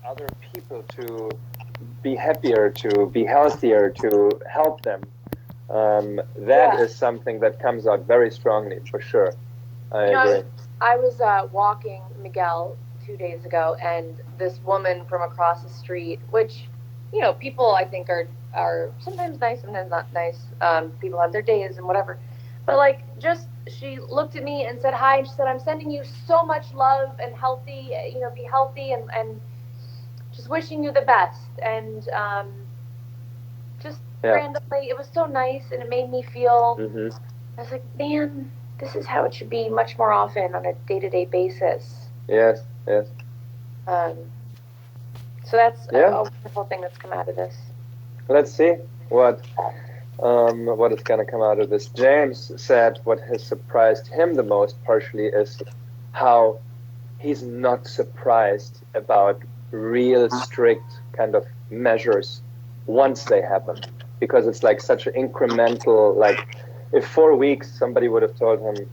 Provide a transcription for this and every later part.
other people to be happier, to be healthier, to help them, that is something that comes out very strongly, for sure. I agree. I was walking Miguel 2 days ago, and this woman from across the street, which, people I think are sometimes nice, sometimes not nice. People have their days and whatever. But like, just she looked at me and said hi, and she said, "I'm sending you so much love and healthy, be healthy and just wishing you the best." And just randomly, it was so nice, and it made me feel. I was like, man, this is how it should be much more often on a day-to-day basis. Yes, yes. So that's a wonderful thing that's come out of this. Let's see what is going to come out of this. James said what has surprised him the most partially is how he's not surprised about real strict kind of measures once they happen, because it's like such an incremental, like if 4 weeks somebody would have told him,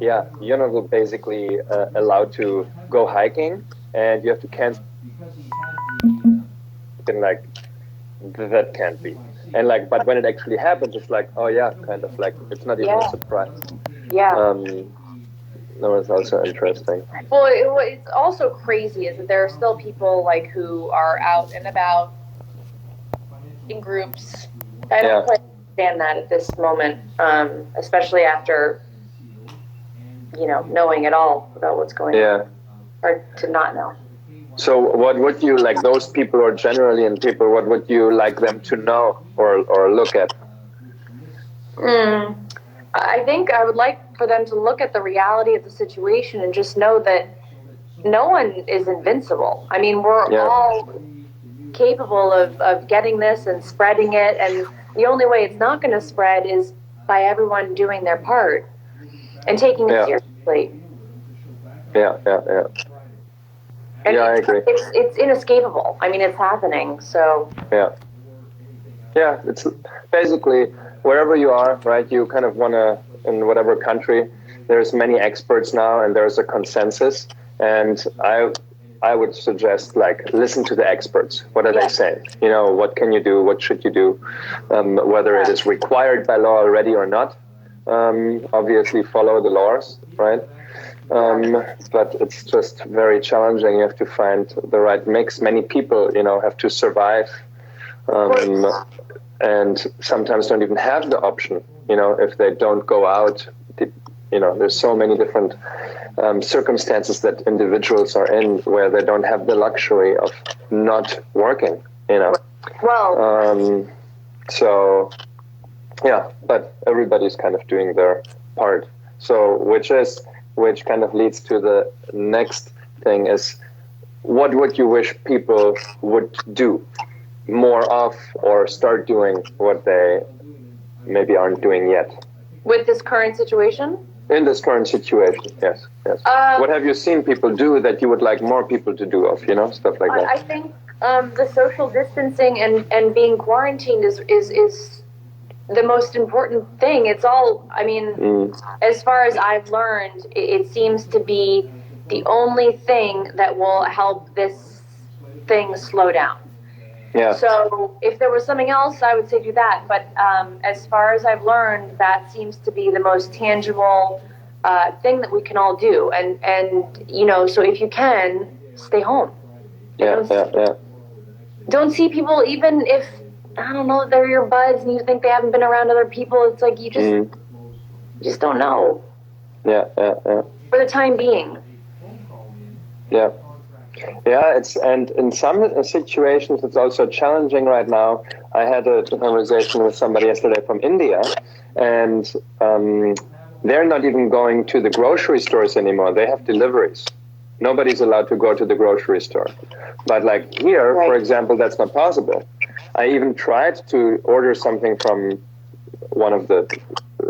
yeah, you're not basically allowed to go hiking and you have to cancel, and like that can't be. And like, but when it actually happens, it's like, oh yeah, kind of like it's not even a surprise. That was also interesting. Well, it's also crazy is that there are still people like who are out and about in groups. I don't quite understand that at this moment, especially after knowing it all about what's going on, or to not know. So what would you like those people, or generally in people, what would you like them to know or look at? I think I would like for them to look at the reality of the situation and just know that no one is invincible. I mean, we're all capable of getting this and spreading it, and the only way it's not going to spread is by everyone doing their part and taking it seriously. And I agree. It's inescapable. I mean, it's happening, so... Yeah, it's basically wherever you are, right, you kind of want to, in whatever country, there's many experts now and there's a consensus, and I would suggest, like, listen to the experts. What are they saying? What can you do? What should you do? Whether it is required by law already or not. Obviously follow the laws, right? But it's just very challenging. You have to find the right mix. Many people, have to survive, and sometimes don't even have the option, if they don't go out. There's so many different circumstances that individuals are in where they don't have the luxury of not working, Well, so, yeah, but everybody's kind of doing their part. So, which kind of leads to the next thing is, what would you wish people would do more of, or start doing what they maybe aren't doing yet? With this current situation? In this current situation, yes. What have you seen people do that you would like more people to do of, stuff like that? I think the social distancing and being quarantined is the most important thing. It's all, I mean, as far as I've learned, it seems to be the only thing that will help this thing slow down. Yeah. So if there was something else, I would say do that. But as far as I've learned, that seems to be the most tangible thing that we can all do. And so if you can, stay home. Don't see people, even if, I don't know, they're your buds and you think they haven't been around other people. It's like you just don't know. Yeah. For the time being. Yeah, and in some situations it's also challenging right now. I had a conversation with somebody yesterday from India, and they're not even going to the grocery stores anymore. They have deliveries. Nobody's allowed to go to the grocery store. But like here, for example, that's not possible. I even tried to order something from one of the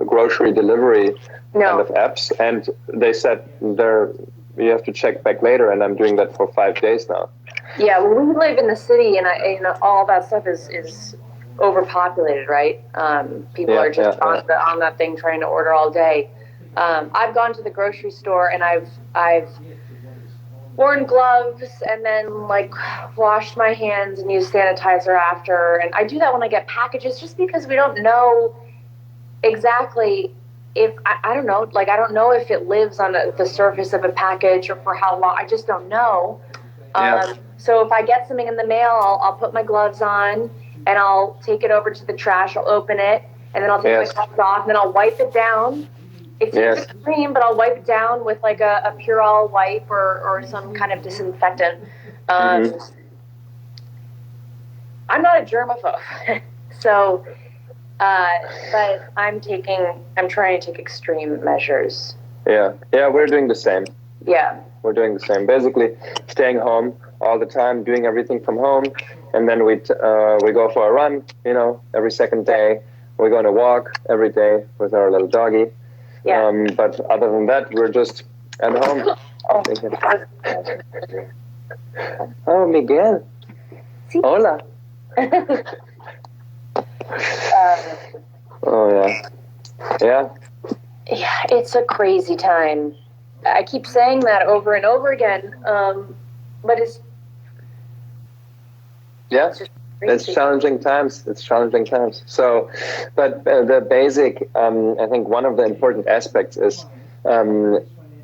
grocery delivery kind of apps, and they said you have to check back later, and I'm doing that for 5 days now. Yeah, well, we live in the city, and all that stuff is overpopulated, right? People are just on that thing trying to order all day. I've gone to the grocery store, and I've worn gloves and then like washed my hands and used sanitizer after. And I do that when I get packages just because we don't know exactly if, I don't know, like I don't know if it lives on the surface of a package or for how long. I just don't know. Yeah. So if I get something in the mail, I'll put my gloves on and I'll take it over to the trash. I'll open it and then I'll take my gloves off and then I'll wipe it down. It's extreme, but I'll wipe it down with like a Purell wipe or some kind of disinfectant. I'm not a germaphobe, so but I'm trying to take extreme measures. Yeah, we're doing the same. Yeah, we're doing the same. Basically, staying home all the time, doing everything from home, and then we go for a run. Every second day. We're going to walk every day with our little doggy. Yeah. But other than that, we're just at home. Oh, Miguel. Sí. Hola. Oh, yeah. Yeah. Yeah, it's a crazy time. I keep saying that over and over again, but it's... Yeah. It's challenging times. So, but the basic, I think one of the important aspects is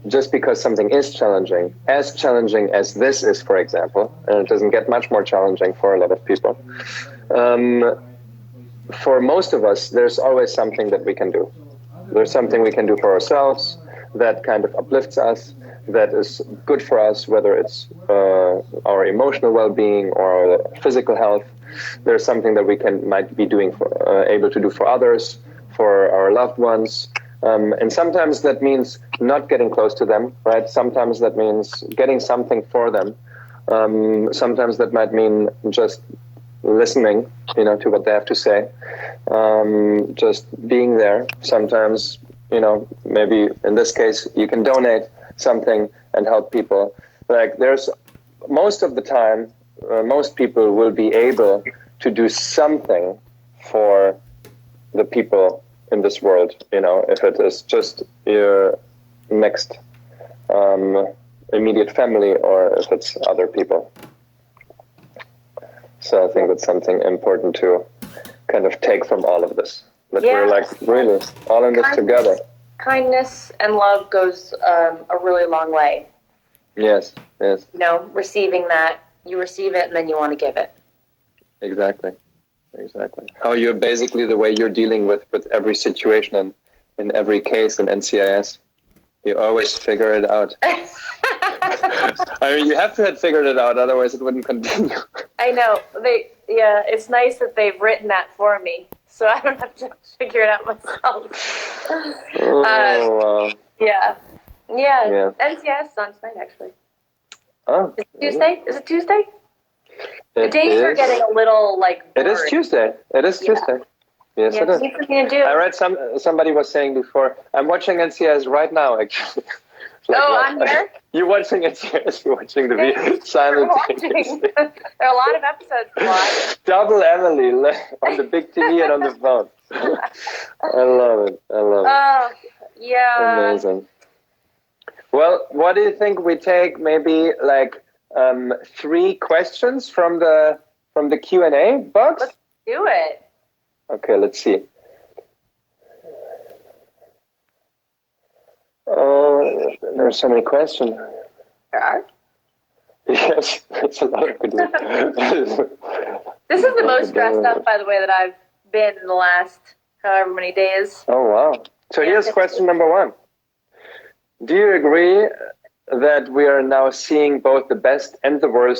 just because something is challenging as this is, for example, and it doesn't get much more challenging for a lot of people. For most of us, there's always something that we can do. There's something we can do for ourselves that kind of uplifts us, that is good for us, whether it's our emotional well-being or our physical health. There's something that we might be doing able to do for others, for our loved ones. And sometimes that means not getting close to them, right? Sometimes that means getting something for them. Sometimes that might mean just listening, to what they have to say. Just being there. Sometimes, maybe in this case, you can donate something and help people. Like there's most of the time, most people will be able to do something for the people in this world, if it is just your next immediate family or if it's other people. So I think that's something important to kind of take from all of this. That we're like really all in this together. Kindness and love goes a really long way. Yes. Receiving that, you receive it and then you want to give it. Exactly. How you're basically the way you're dealing with every situation and in every case in NCIS. You always figure it out. I mean, you have to have figured it out, otherwise it wouldn't continue. I know. It's nice that they've written that for me, so I don't have to figure it out myself. Wow. Yeah. NCIS is on tonight, actually. Oh. Is it Tuesday? Is it Tuesday? The It days are getting a little, blurry. It is Tuesday. Yes, it is. Something to do. I read somebody was saying before, I'm watching NCIS right now, actually. I'm here? You're watching NCIS, you're watching the video simultaneously. There are a lot of episodes to watch. Double Emily on the big TV and on the phone. I love it. Oh, yeah. Amazing. Well, what do you think we take maybe 3 questions from the Q&A box? Let's do it. Okay, let's see. Oh, there are so many questions. There are? Yes, it's a lot of good ones. This is the most stressed out, by the way, that I've been in the last however many days. Oh, wow. So here's question number 1. Do you agree that we are now seeing both the best and the worst